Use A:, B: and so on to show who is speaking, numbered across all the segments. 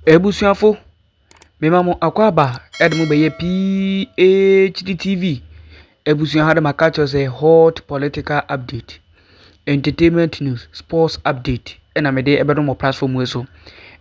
A: Ebusuafo memamo akwaba edmu beye PhD TV. Ebusuan hada makacho say hot political update, entertainment news, sports update. Ena mede ebedo mo platform we so.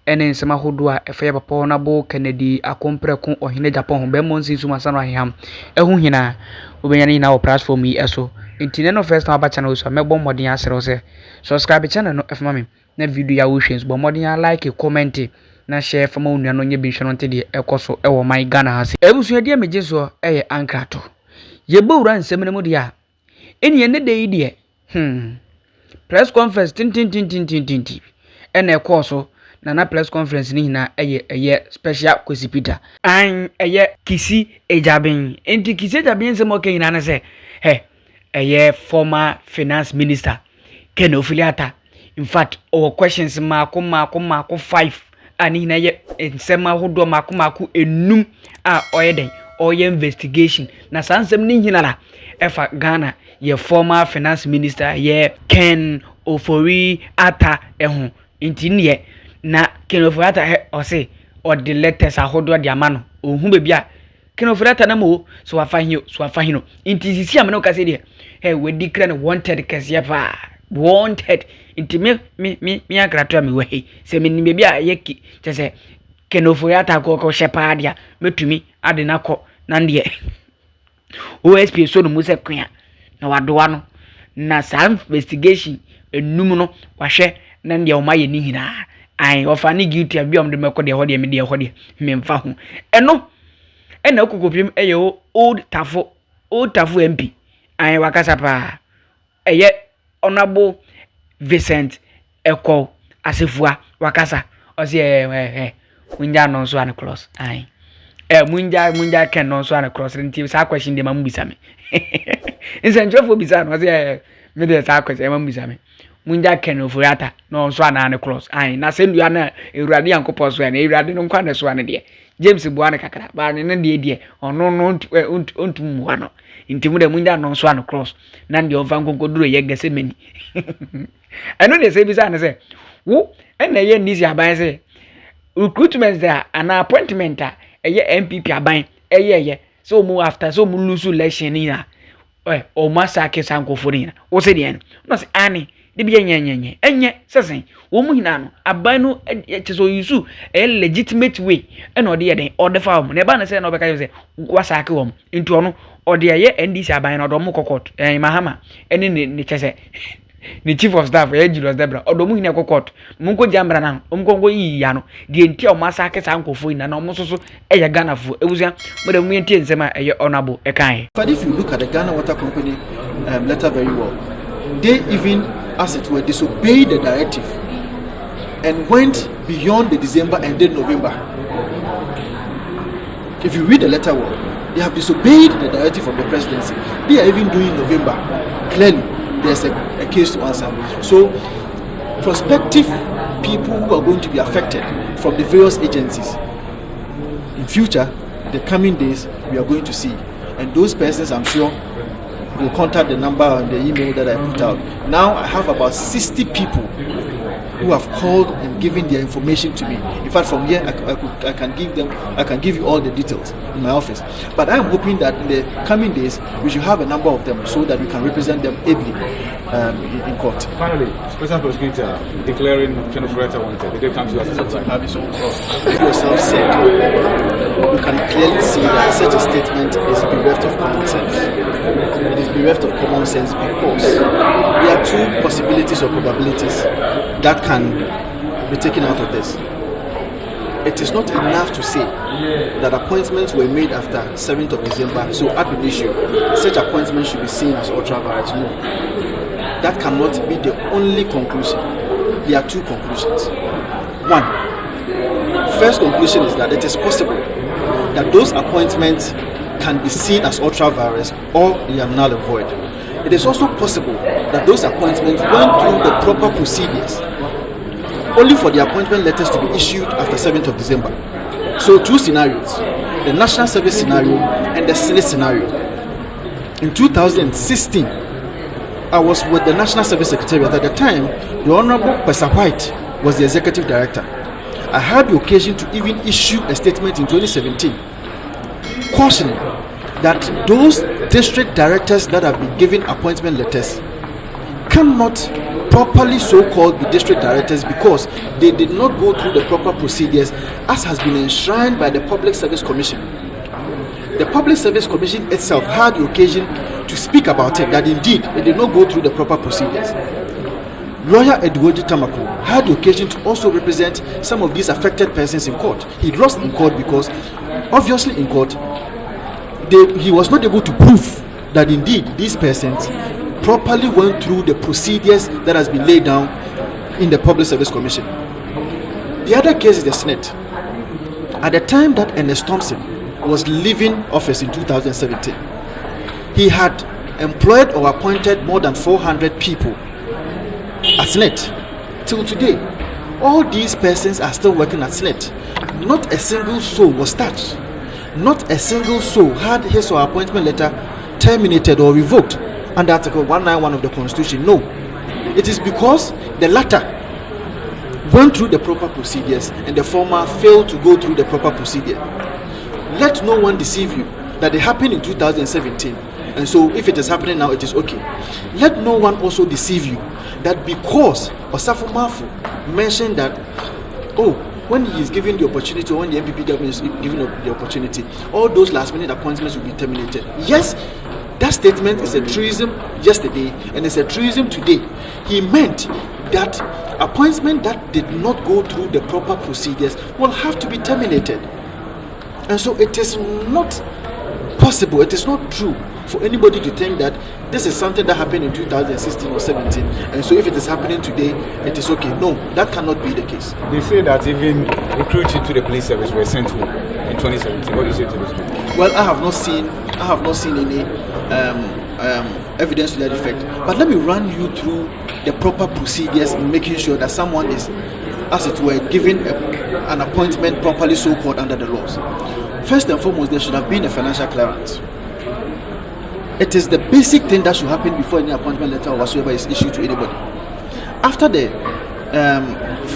A: Ene nsema hodo a efa papa na bo Kennedy akompreko Ohene Agyapong ho be monsi suma sano aham. Ehu hina obenya ni na wo platform yi eso. Intine no first time aba channel so mebo modern asere se. Subscribe channel no efma me na video ya wo hwens bo modern like comment na share fama onua no nye bi hwe no ntede ekoso ewo my Ghana hase. Ebusua dia meje so eye ankrato. Ye bowura nsem ne mu dia. Eni ene de yi de. Press conference tin. Ene ekoso na press conference ni hina eye special Kwesi Peter. An eye kisi ejabin. Enti kisi ejabin nsem o hina na se eye former finance minister Ofori-Atta. In fact, our questions mako 5 ani na ye nsema hodo mako enum a oyeden oye investigation na sansem ni hinala efa Ghana ye former finance minister ye Ofori-Atta ehu inti na Ofori-Atta ose or the letters ahodo de amano ohun bebia Ofori-Atta na mo so afa hino inti sisi amano ka se de we declare wanted kase pa wanted inti me akrato me we se me ni bia yeki se Ofori-Atta ko shepa dia metumi ade na ko na de OSP so no mu se kwa na wadoa no na sa investigation enum no wahwe na de o maye ni hina ai ofa ni guilty abi om de meko de ho de me de ho de me mfa ho eno ena okokopim eye old tafo MP ai wakasa pa eye honorable Vincent Ekow Assafuah wakasa osi munja no so an cross ai munja ken no so an cross nti sa question de ma mbisa me nsenjofo bisa no osi me de sa question ma mbisa me munja ken Ofori-Atta no so an cross ai na se ndua na ewurade yankopɔ so na ewurade no nkwa na so an de James buane kakra ba ne de ono no ontum wa no nti mu de munja no so an cross na de ova nkonkoduro ye gese mani eno de se bisa na se wo ena ye nisi aban se recruitment there an appointment eye NPP aban eye so mu after so mu lose election ni na o masake sankofori na wo se de no se ani de bi enye sesen wo mu hina no aban no so yusu legitimate way ena ode ye den ode fa wo na ba na se na obeka se wasake wo nti ono ode ye NDC aban na ode mo kokot Mahama ene ne chese ni chief of staff Julius Debra odomu hina kokot munko jambra na omkongo yi ya no de enti o masake sankofo ina na omososo eye Ghana fo ewusia mode mu enti nsema eye honorable ekan.
B: But if you look at the Ghana Water Company letter very well, they even, as it were, disobeyed the directive and went beyond the December and then November. If you read the letter well, they have disobeyed the directive of the presidency. They are even doing November. Clearly, there's a case to answer. So, prospective people who are going to be affected from the various agencies, in future, the coming days, we are going to see. And those persons, I'm sure, will contact the number and the email that I put out. Now, I have about 60 people who have called and given their information to me. In fact, from here, I can give you all the details in my office. But I am hoping that in the coming days, we should have a number of them so that we can represent them ably in court.
C: Finally, Special Prosecutor declaring Ofori-Atta wanted. Did they come to us as a surprise?
B: As you yourself said, you can clearly see that such a statement is bereft of common sense. It is bereft of common sense because there are two possibilities or probabilities that can be taken out of this. It is not enough to say that appointments were made after 7th of December, so ab initio, such appointments should be seen as ultra-virus. No. That cannot be the only conclusion. There are two conclusions. One, first conclusion is that it is possible that those appointments can be seen as ultra-virus or they are null and void. It is also possible that those appointments went through the proper procedures only for the appointment letters to be issued after 7th of December. So two scenarios, the National Service scenario and the Senate scenario. In 2016, I was with the National Service Secretariat. At the time, the Honorable Professor White was the Executive Director. I had the occasion to even issue a statement in 2017 cautioning that those district directors that have been given appointment letters cannot properly so-called be district directors because they did not go through the proper procedures as has been enshrined by the Public Service Commission. The Public Service Commission itself had the occasion to speak about it, that indeed it did not go through the proper procedures. Lawyer Addo had the occasion to also represent some of these affected persons in court. He lost in court because obviously in court he was not able to prove that indeed these persons properly went through the procedures that has been laid down in the Public Service Commission. The other case is the Senate. At the time that Ernest Thompson was leaving office in 2017, he had employed or appointed more than 400 people at Senate. Till today, all these persons are still working at Senate. Not a single soul was touched. Not a single soul had his or her appointment letter terminated or revoked under Article 191 of the Constitution. No. It is because the latter went through the proper procedures and the former failed to go through the proper procedure. Let no one deceive you that it happened in 2017, and so if it is happening now, it is okay. Let no one also deceive you that because Assafuah mentioned that, when he is given the opportunity, when the NPP government is given the opportunity, all those last-minute appointments will be terminated. Yes, that statement is a truism yesterday and it's a truism today. He meant that appointment that did not go through the proper procedures will have to be terminated. And so it is not possible, it is not true for anybody to think that this is something that happened in 2016 or 17, and so if it is happening today, it is okay. No, that cannot be the case.
C: They say that even recruits into the police service were sent home in 2017. What do you say to this?
B: Well, I have not seen any evidence to that effect. But let me run you through the proper procedures in making sure that someone is, as it were, given an appointment properly so-called under the laws. First and foremost, there should have been a financial clearance. It is the basic thing that should happen before any appointment letter or whatsoever is issued to anybody. After the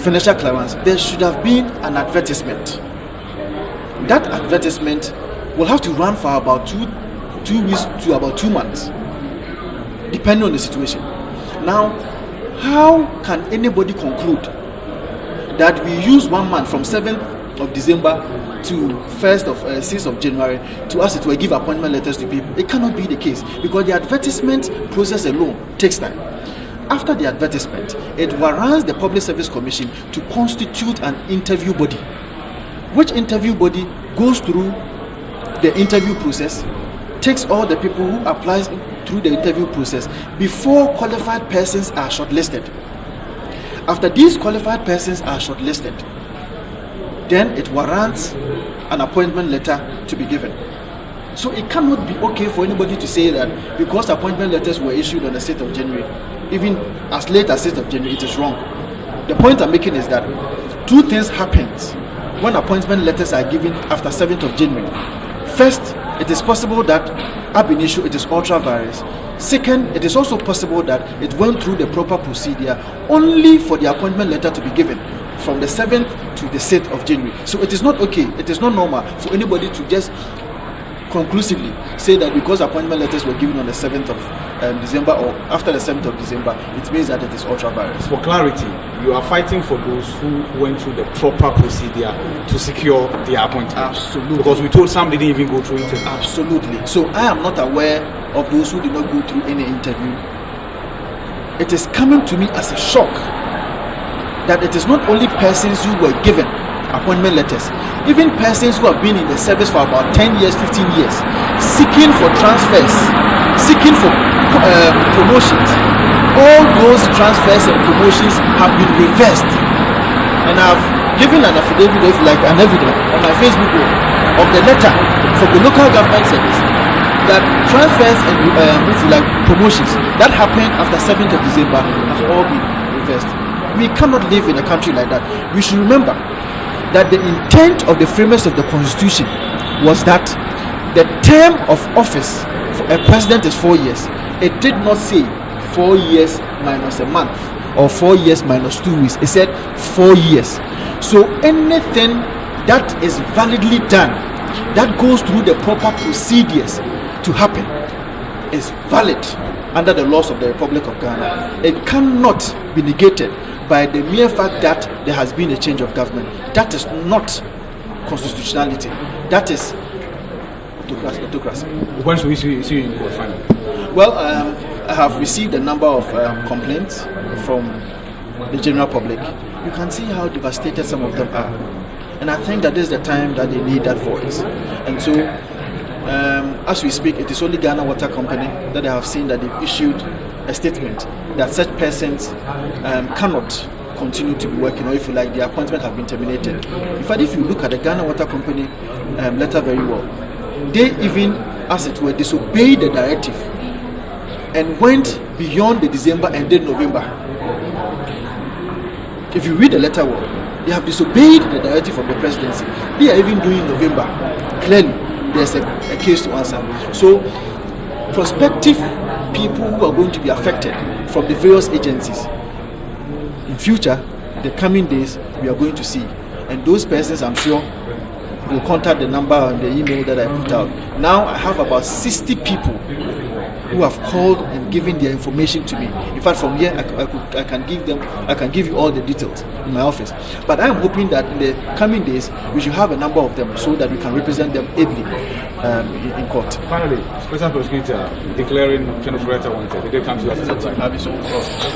B: financial clearance, there should have been an advertisement. That advertisement will have to run for about two weeks to about 2 months, depending on the situation. Now, how can anybody conclude that we use 1 month from 7th of December to 6th of January to, as it were, give appointment letters to people? It cannot be the case because the advertisement process alone takes time. After the advertisement, it warrants the Public Service Commission to constitute an interview body, which interview body goes through the interview process, takes all the people who applies through the interview process before qualified persons are shortlisted. After these qualified persons are shortlisted, then it warrants an appointment letter to be given. So it cannot be okay for anybody to say that because appointment letters were issued on the 6th of January, even as late as 6th of January, it is wrong. The point I'm making is that two things happen when appointment letters are given after 7th of January. First, it is possible that ab initio it is ultra virus. Second, it is also possible that it went through the proper procedure only for the appointment letter to be given from the 7th to the 6th of January. So it is not okay, it is not normal for anybody to just conclusively say that because appointment letters were given on the 7th of December or after the 7th of December, it means that it is ultra virus.
C: For clarity, you are fighting for those who went through the proper procedure to secure their appointment.
B: Absolutely.
C: Because we told some didn't even go through it.
B: Absolutely. So I am not aware of those who did not go through any interview. It is coming to me as a shock that it is not only persons who were given appointment letters, even persons who have been in the service for about 10 years, 15 years, seeking for transfers, seeking for promotions. All those transfers and promotions have been reversed. And I've given an affidavit, if like an evidence, on my Facebook page of the letter from the local government service that transfers and promotions that happened after 7th of December has all been reversed. We cannot live in a country like that. We should remember that the intent of the framers of the Constitution was that the term of office for a president is 4 years. It did not say 4 years minus a month or 4 years minus 2 weeks. It said 4 years. So anything that is validly done, that goes through the proper procedures to happen, is valid under the laws of the Republic of Ghana. It cannot be negated by the mere fact that there has been a change of government. That is not constitutionality. That is autocracy.
C: When should we see you in court finally?
B: Well, I have received a number of complaints from the general public. You can see how devastated some of them are. And I think that this is the time that they need that voice. And so, as we speak, it is only Ghana Water Company that I have seen that they've issued a statement that such persons cannot continue to be working, or if you like, their appointment have been terminated. In fact, if you look at the Ghana Water Company letter very well, they even, as it were, disobeyed the directive and went beyond the December and then November. If you read the letter well, they have disobeyed the directive of the presidency. They are even doing November. Clearly, there's a case to answer. So, prospective people who are going to be affected from the various agencies, in future, the coming days, we are going to see. And those persons, I'm sure, will contact the number and the email that I put out. Now, I have about 60 people who have called and given their information to me. In fact, from here, I can give you all the details in my office. But I am hoping that in the coming days, we should have a number of them so that we can represent them ably in court.
C: Finally, Special Prosecutor declaring Ofori-Atta wanted. Did they come to us?